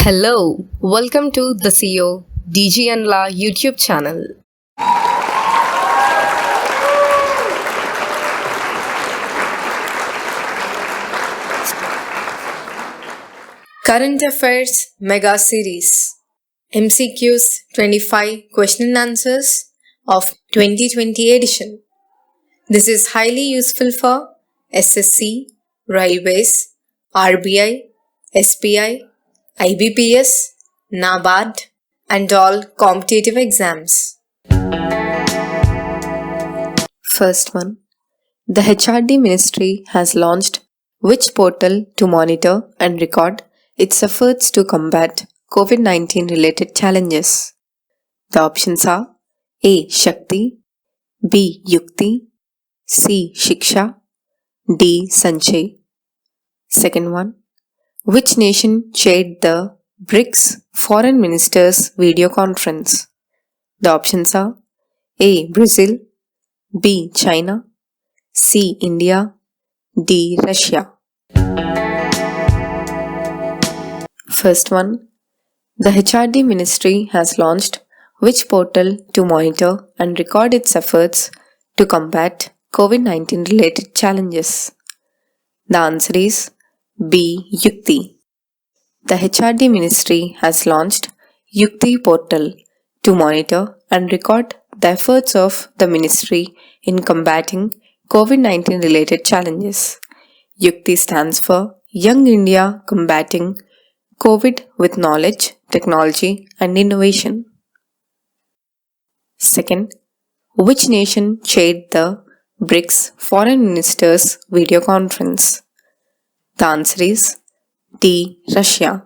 Hello, welcome to the CEO DG and La YouTube channel. Current Affairs Mega Series MCQs 25 Question and Answers of 2020 edition. This is highly useful for SSC, Railways, RBI, SPI, IBPS, Nabard, and all competitive exams. First one. The HRD Ministry has launched which portal to monitor and record its efforts to combat COVID-19 related challenges? The options are A. Shakti, B. Yukti, C. Shiksha, D. Sanchay. Second one. Which nation chaired the BRICS Foreign Ministers video conference? The options are A. Brazil, B. China, C. India, D. Russia. First one. The HRD Ministry has launched which portal to monitor and record its efforts to combat COVID-19 related challenges? The answer is B. Yukti. The HRD Ministry has launched Yukti portal to monitor and record the efforts of the Ministry in combating COVID-19 related challenges. Yukti stands for Young India Combating COVID with Knowledge, Technology and Innovation. Second, which nation chaired the BRICS Foreign Ministers video conference? The answer is D. Russia.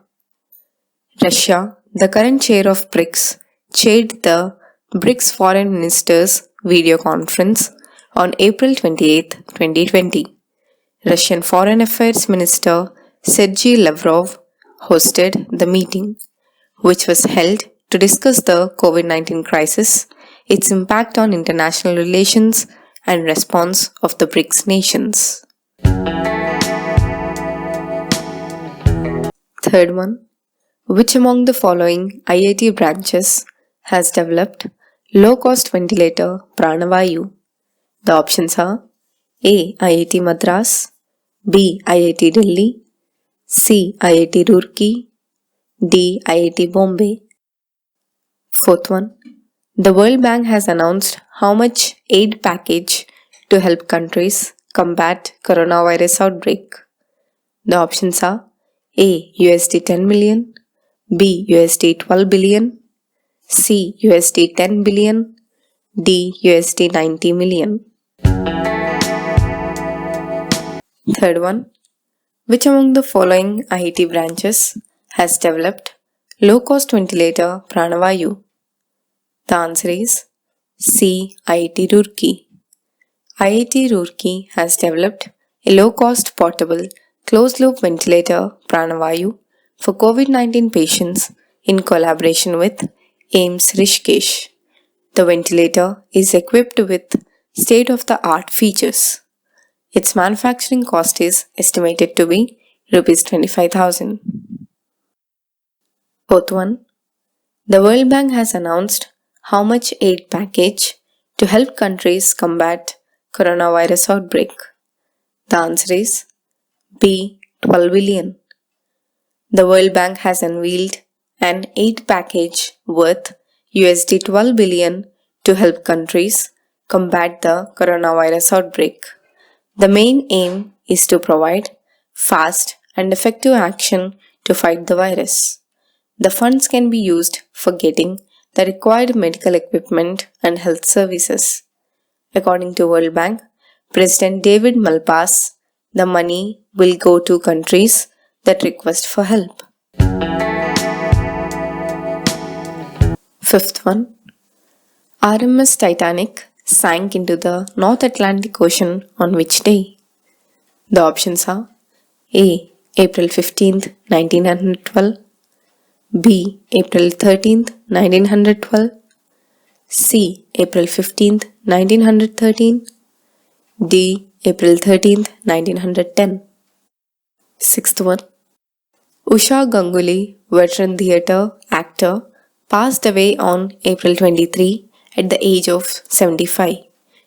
Russia, the current chair of BRICS, chaired the BRICS Foreign Ministers video conference on April 28, 2020. Russian Foreign Affairs Minister Sergei Lavrov hosted the meeting, which was held to discuss the COVID-19 crisis, its impact on international relations, and response of the BRICS nations. Third one. Which among the following IIT branches has developed low-cost ventilator Prana-Vayu? The options are A. IIT Madras, B. IIT Delhi, C. IIT Roorkee, D. IIT Bombay. Fourth one. The World Bank has announced how much aid package to help countries combat coronavirus outbreak. The options are A. USD 10 million, B. USD 12 billion, C. USD 10 billion, D. USD 90 million. Third one. Which among the following IIT branches has developed low-cost ventilator Prana-Vayu? The answer is C. IIT Roorkee. IIT Roorkee has developed a low-cost portable closed-loop ventilator Prana-Vayu for COVID-19 patients in collaboration with AIIMS Rishikesh. The ventilator is equipped with state-of-the-art features. Its manufacturing cost is estimated to be Rs 25,000. Fourth one. The World Bank has announced how much aid package to help countries combat coronavirus outbreak. The answer is B. 12 billion. The World Bank has unveiled an aid package worth USD 12 billion to help countries combat the coronavirus outbreak. The main aim is to provide fast and effective action to fight the virus. The funds can be used for getting the required medical equipment and health services. According to World Bank, President David Malpass, the money will go to countries that request for help. Fifth one. RMS Titanic sank into the North Atlantic Ocean on which day? The options are A. April 15th, 1912, B. April 13th, 1912, C. April 15th, 1913, D. April 13th, 1910. Sixth one. Usha Ganguly veteran theatre actor, passed away on April 23 at the age of 75.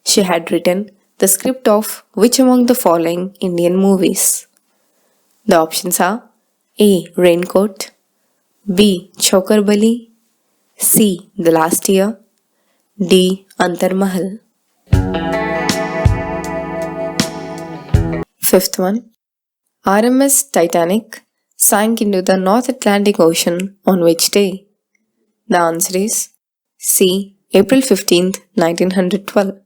She had written the script of which among the following Indian movies? The options are A. Raincoat, B. Chokar Bali, C. The Last Year, D. Antar Mahal. Fifth one. RMS Titanic sank into the North Atlantic Ocean on which day? The answer is C. April 15th, 1912.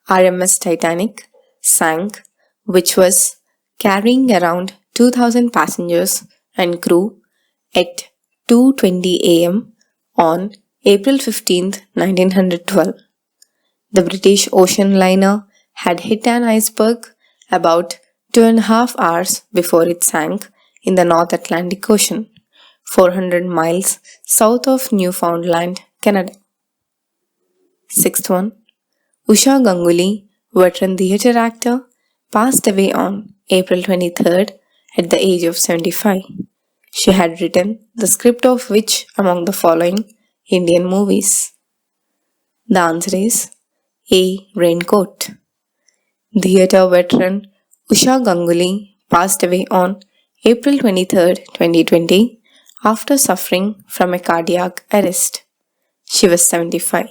RMS Titanic sank, which was carrying around 2,000 passengers and crew at 2:20 am on April 15th, 1912. The British ocean liner had hit an iceberg about 2.5 hours before it sank in the North Atlantic Ocean, 400 miles south of Newfoundland, Canada. Sixth one. Usha Ganguly, veteran theatre actor, passed away on April 23rd at the age of 75. She had written the script of which among the following Indian movies? The answer is A. Raincoat. Theatre veteran Usha Ganguly passed away on April 23, 2020 after suffering from a cardiac arrest. She was 75.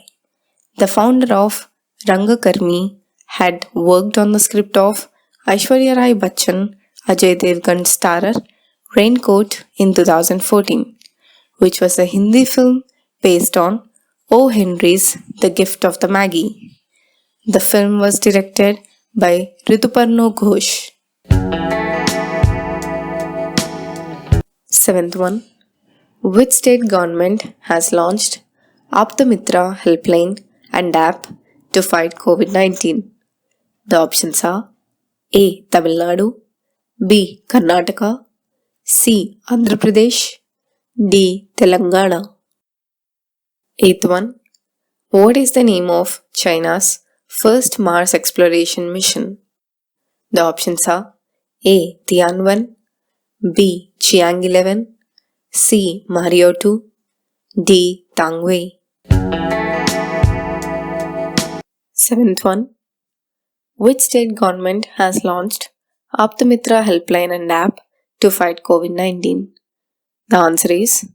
The founder of Rangakarmi had worked on the script of Aishwarya Rai Bachchan, Ajay Devgan starrer Raincoat in 2014, which was a Hindi film based on O. Henry's The Gift of the Maggie. The film was directed by Rituparno Ghosh. Seventh one. Which state government has launched Aptamitra helpline and app to fight COVID-19? The options are A. Tamil Nadu, B. Karnataka, C. Andhra Pradesh, D. Telangana. Eighth one. What is the name of China's first Mars exploration mission? The options are A. Tianwen, B. Chiang 11, C. Mario 2, D. Tangwei. Seventh one. Which state government has launched Aptamitra helpline and app to fight COVID-19? The answer is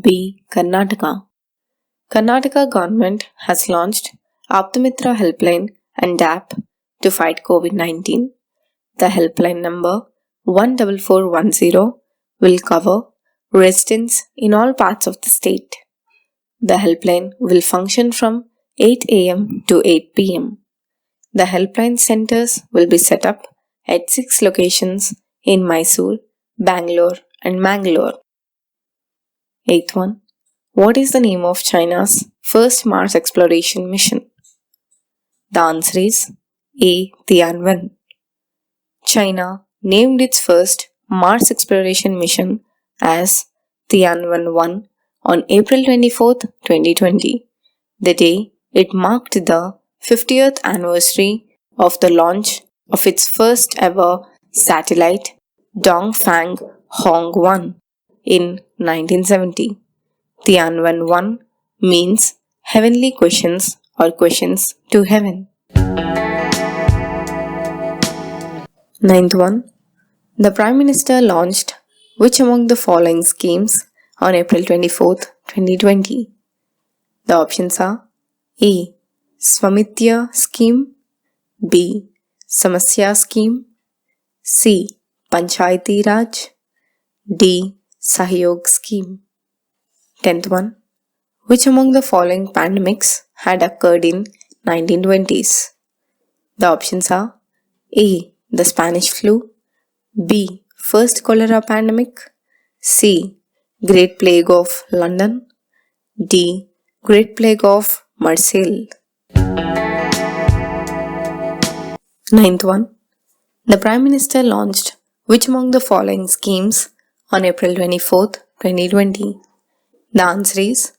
B. Karnataka. Karnataka government has launched Aptamitra helpline and app to fight COVID-19. The helpline number 14410 will cover residents in all parts of the state. The helpline will function from 8 am to 8 pm. The helpline centers will be set up at 6 locations in Mysore, Bangalore, and Mangalore. Eighth one. What is the name of China's first Mars exploration mission? The answer is A. Tianwen. China named its first Mars exploration mission as Tianwen-1 on April 24, 2020, the day it marked the 50th anniversary of the launch of its first ever satellite, Dongfang Hong-1, in 1970. Tianwen-1 means heavenly questions or questions to heaven. Ninth one. The Prime Minister launched which among the following schemes on April 24, 2020? The options are A. Swamitya Scheme, B. Samasya Scheme, C. Panchayati Raj, D. Sahyog Scheme. 10th one. Which among the following pandemics had occurred in 1920s? The options are A. The Spanish flu, B. First cholera pandemic, C. Great Plague of London, D. Great Plague of Marseille. Ninth one. The Prime Minister launched which among the following schemes on April 24, 2020? The answer is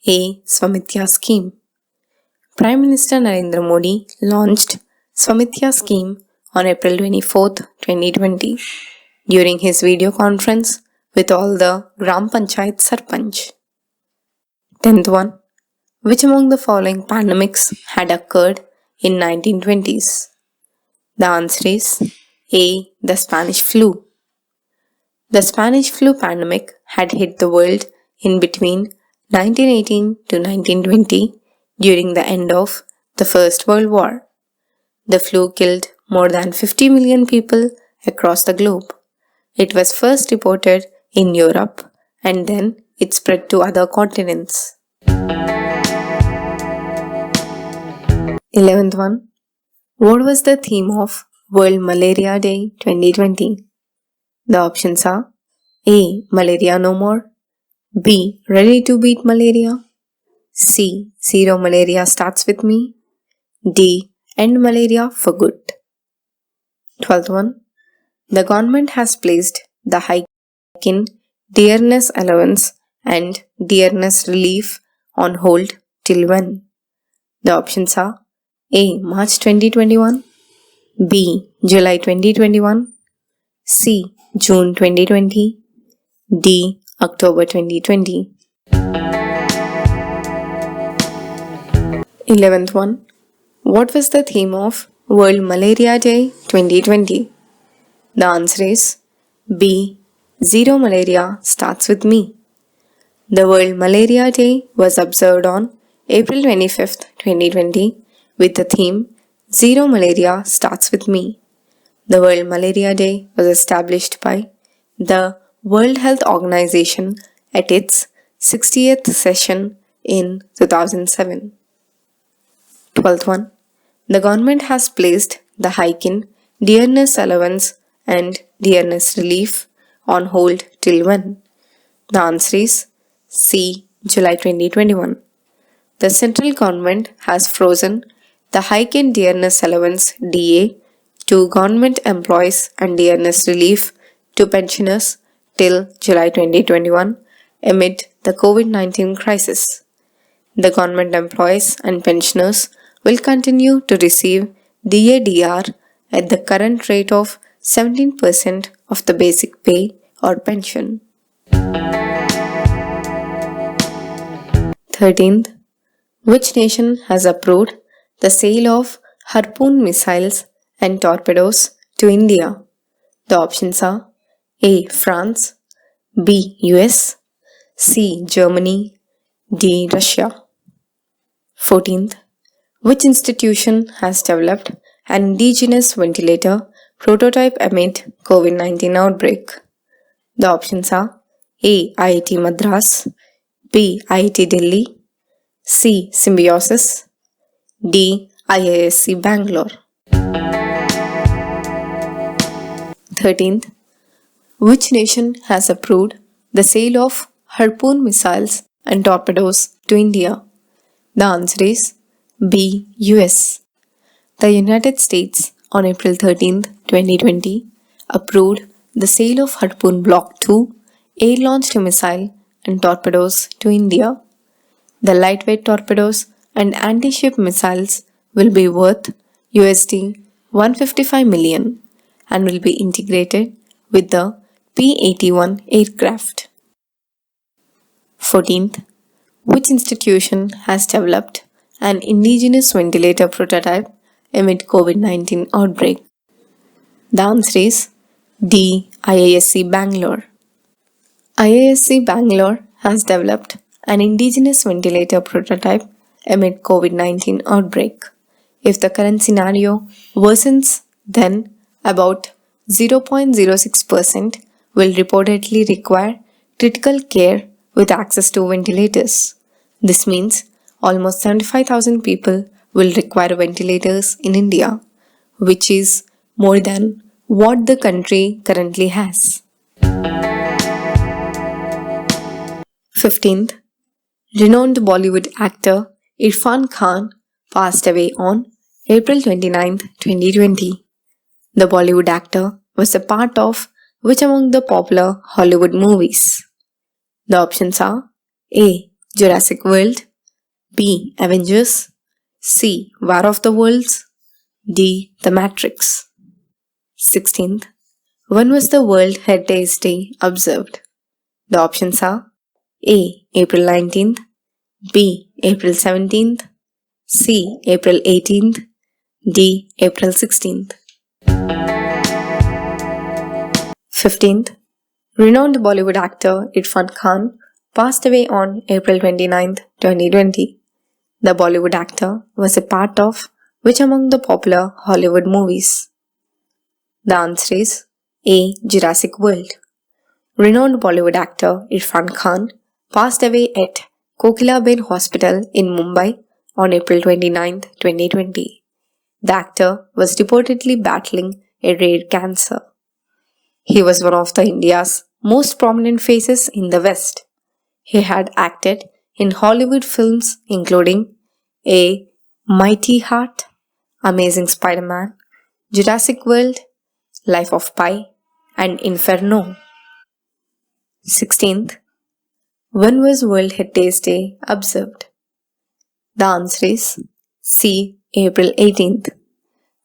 A. Swamitya Scheme. Prime Minister Narendra Modi launched Swamitya Scheme on April 24, 2020. During his video conference with all the Gram Panchayat Sarpanch. 10th one. Which among the following pandemics had occurred in 1920s? The answer is A. The Spanish flu. The Spanish flu pandemic had hit the world in between 1918 to 1920 during the end of the First World War. The flu killed more than 50 million people across the globe. It was first reported in Europe and then it spread to other continents. 11th one. What was the theme of World Malaria Day 2020? The options are A. Malaria No More, B. Ready to Beat Malaria, C. Zero Malaria Starts With Me, D. End Malaria for Good. 12th one. The government has placed the hike in dearness allowance and dearness relief on hold till when? The options are A. March 2021, B. July 2021, C. June 2020, D. October 2020. 11th one. What was the theme of World Malaria Day 2020? The answer is B. Zero Malaria Starts With Me. The World Malaria Day was observed on April 25th, 2020 with the theme Zero Malaria Starts With Me. The World Malaria Day was established by the World Health Organization at its 60th session in 2007. 12th one. The government has placed the hike in dearness allowance and dearness relief on hold till when? The answer is C. July 2021. The central government has frozen the hike in dearness allowance DA to government employees and dearness relief to pensioners till July 2021 amid the COVID-19 crisis. The government employees and pensioners will continue to receive DA/DR at the current rate of 17% of the basic pay or pension. 13th. Which nation has approved the sale of Harpoon missiles and torpedoes to India? The options are A. France, B. US, C. Germany, D. Russia. 14th. Which institution has developed an indigenous ventilator prototype amid COVID-19 outbreak? The options are A. IIT Madras, B. IIT Delhi, C. Symbiosis, D. IISc Bangalore. 13th. Which nation has approved the sale of Harpoon missiles and torpedoes to India? The answer is B. US. The United States on April 13, 2020 approved the sale of Harpoon Block 2 air-launched missile and torpedoes to India. The lightweight torpedoes and anti-ship missiles will be worth USD 155 million and will be integrated with the P-81 aircraft. 14th. Which institution has developed an indigenous ventilator prototype amid COVID-19 outbreak? The answer is D. IISc Bangalore. IISc Bangalore has developed an indigenous ventilator prototype amid COVID-19 outbreak. If the current scenario worsens, then about 0.06% will reportedly require critical care with access to ventilators. This means almost 75,000 people will require ventilators in India, which is more than what the country currently has. 15th. Renowned Bollywood actor Irfan Khan passed away on April 29, 2020. The Bollywood actor was a part of which among the popular Hollywood movies? The options are A. Jurassic World, B. Avengers, C. War of the Worlds, D. The Matrix. 16th. When was the World Heritage Day observed? The options are A. April 19th, B. April 17th, C. April 18th, D. April 16th. 15th. Renowned Bollywood actor Irfan Khan passed away on April 29th, 2020. The Bollywood actor was a part of which among the popular Hollywood movies? The answer is A. Jurassic World. Renowned Bollywood actor Irfan Khan passed away at Kokilaben Hospital in Mumbai on April 29, 2020. The actor was reportedly battling a rare cancer. He was one of the India's most prominent faces in the West. He had acted in Hollywood films including A. Mighty Heart, Amazing Spider-Man, Jurassic World, Life of Pi, and Inferno. 16th. When was World Heritage Day observed? The answer is C. April 18th.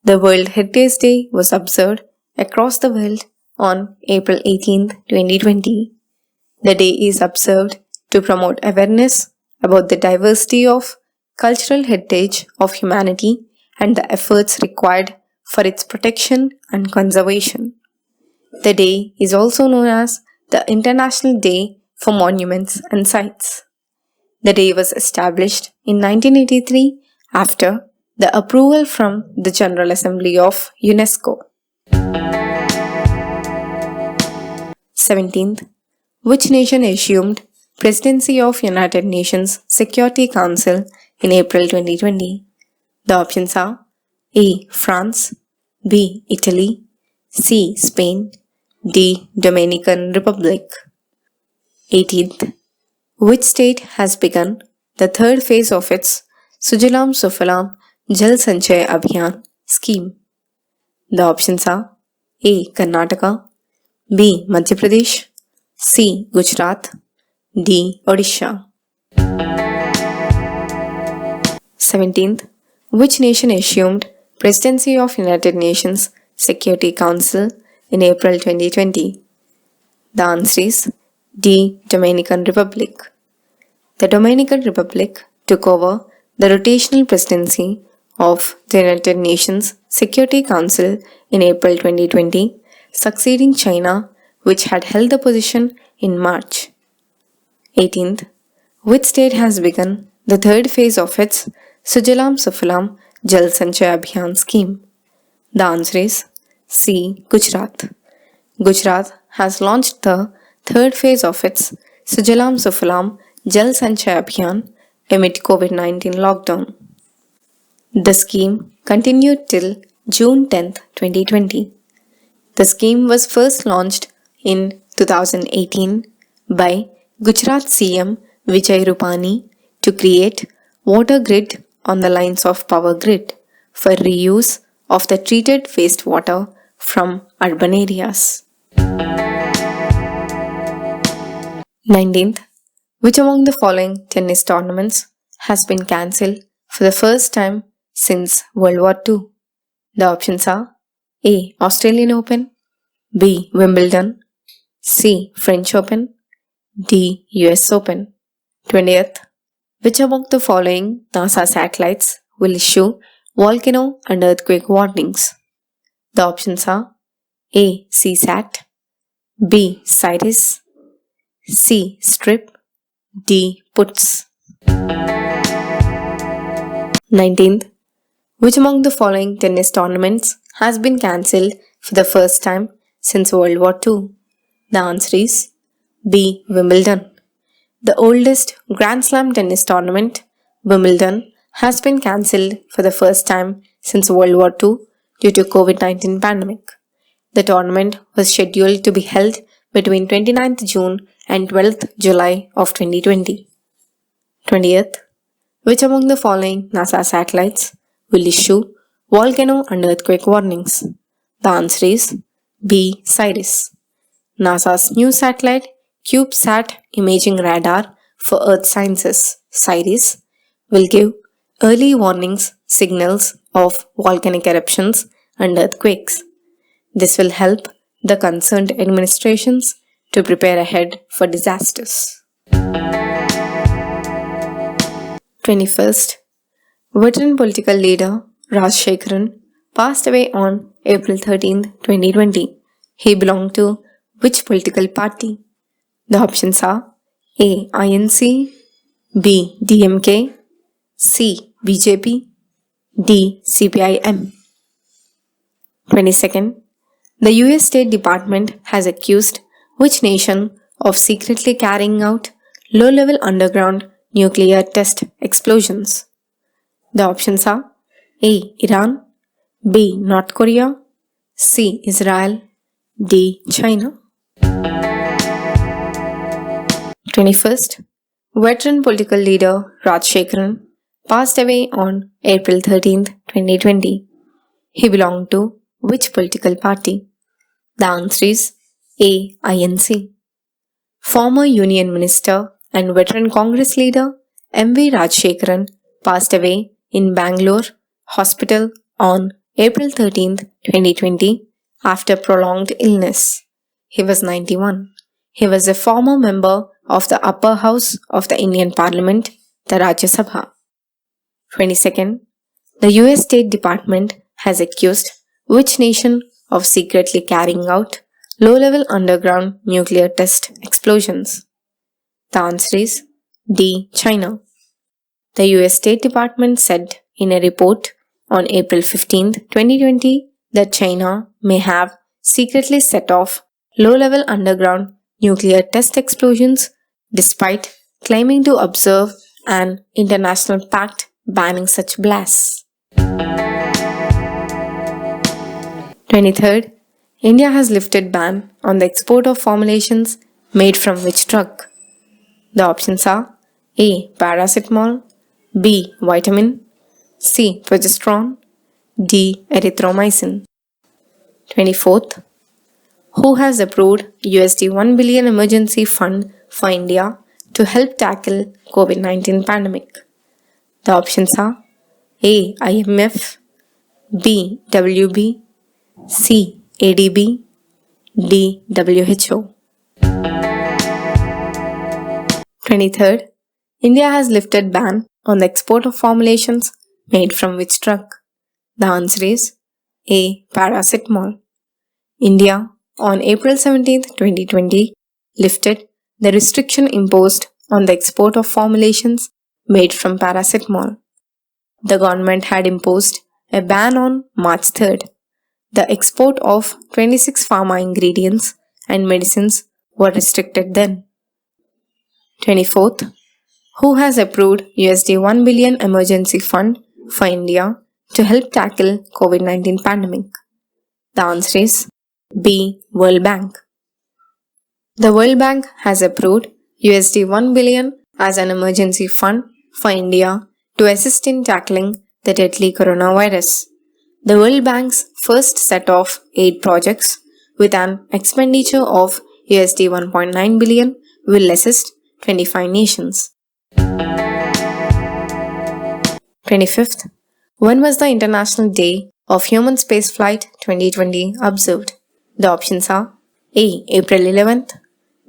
The World Heritage Day was observed across the world on April 18th, 2020. The day is observed to promote awareness about the diversity of cultural heritage of humanity and the efforts required for its protection and conservation. The day is also known as the International Day for Monuments and Sites. The day was established in 1983 after the approval from the General Assembly of UNESCO. 17th. Which nation assumed presidency of United Nations Security Council in April 2020? The options are A. France, B. Italy, C. Spain, D. Dominican Republic. 18th. Which state has begun the third phase of its Sujalam Sufalam Jal Sanchay Abhiyan scheme? The options are A. Karnataka, B. Madhya Pradesh, C. Gujarat, D. Odisha. 17th. Which nation assumed presidency of United Nations Security Council in April 2020? The answer is D. Dominican Republic. The Dominican Republic took over the rotational presidency of the United Nations Security Council in April 2020, succeeding China, which had held the position in March. 18th. Which state has begun the third phase of its Sujalam Sufalam Jal Sanchay Abhiyan scheme? The answer is C. Gujarat. Gujarat has launched the third phase of its Sujalam Sufalam Jal Sanchay Abhiyan amid COVID-19 lockdown. The scheme continued till June 10, 2020. The scheme was first launched in 2018 by Gujarat CM Vijay Rupani to create water grid on the lines of power grid for reuse of the treated wastewater from urban areas. 19th. Which among the following tennis tournaments has been cancelled for the first time since World War II? The options are A. Australian Open, B. Wimbledon, C. French Open, D. US Open. 20th. Which among the following NASA satellites will issue volcano and earthquake warnings? The options are A. CSAT, B. CIRIS, C. STRIP, D. PUTS. 19th. Which among the following tennis tournaments has been cancelled for the first time since World War II? The answer is B. Wimbledon. The oldest Grand Slam tennis tournament, Wimbledon, has been cancelled for the first time since World War II due to COVID-19 pandemic. The tournament was scheduled to be held between 29th June and 12th July of 2020. 20th. Which among the following NASA satellites will issue volcano and earthquake warnings? The answer is B. CIRIS. NASA's new satellite CubeSat Imaging Radar for Earth Sciences, CIRIS, will give early warnings signals of volcanic eruptions and earthquakes. This will help the concerned administrations to prepare ahead for disasters. 21st. Veteran political leader Rajshekharan passed away on April 13, 2020. He belonged to which political party? The options are A. INC, B. DMK, C. BJP, D. CPI-M. 22nd. The US State Department has accused which nation of secretly carrying out low-level underground nuclear test explosions? The options are A. Iran, B. North Korea, C. Israel, D. China. 21st. Veteran political leader Rajshekharan passed away on April 13, 2020. He belonged to which political party? The answer is A. INC. Former Union Minister and veteran Congress leader M.V. Rajshekharan passed away in Bangalore hospital on April 13, 2020 after prolonged illness. He was 91. He was a former member of the upper house of the Indian Parliament, the Rajya Sabha. 22nd. The US State Department has accused which nation of secretly carrying out low-level underground nuclear test explosions? The answer is D. China. The US State Department said in a report on April 15, 2020 that China may have secretly set off low-level underground nuclear test explosions despite claiming to observe an international pact banning such blasts. 23rd. India has lifted ban on the export of formulations made from which drug? The options are A. Paracetamol, B. Vitamin, C. Progesterone, D. Erythromycin. 24th. Who has approved $1 billion emergency fund for India to help tackle COVID-19 pandemic? The options are A. IMF, B. WB, C. ADB, D. WHO. 23rd. India has lifted ban on the export of formulations made from which drug? The answer is A. Paracetamol. India, on April 17, 2020, lifted the restriction imposed on the export of formulations made from paracetamol. The government had imposed a ban on March 3rd. The export of 26 pharma ingredients and medicines were restricted then. 24th. Who has approved $1 billion emergency fund for India to help tackle COVID-19 pandemic? The answer is B. World Bank. The World Bank has approved $1 billion as an emergency fund for India to assist in tackling the deadly coronavirus. The World Bank's first set of 8 projects with an expenditure of $1.9 billion will assist 25 nations. 25th. When was the International Day of Human Spaceflight 2020 observed? The options are A. April 11th,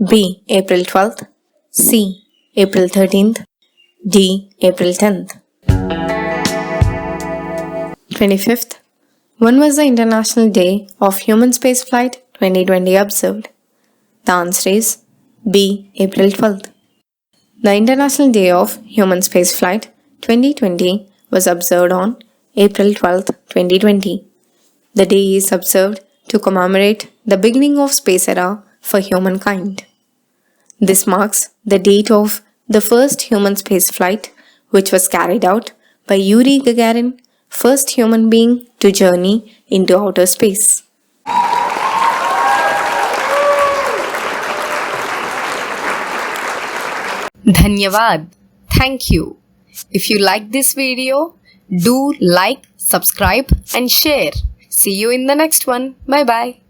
B. April 12th, C. April 13th, D. April 10th. 25th. When was the International Day of Human Spaceflight 2020 observed? The answer is B. April 12th. The International Day of Human Spaceflight 2020 was observed on April 12, 2020. The day is observed to commemorate the beginning of space era for humankind. This marks the date of the first human spaceflight, which was carried out by Yuri Gagarin, first human being to journey into outer space. Dhanyavad. Thank you. If you like this video, do like, subscribe and share. See you in the next one. Bye bye.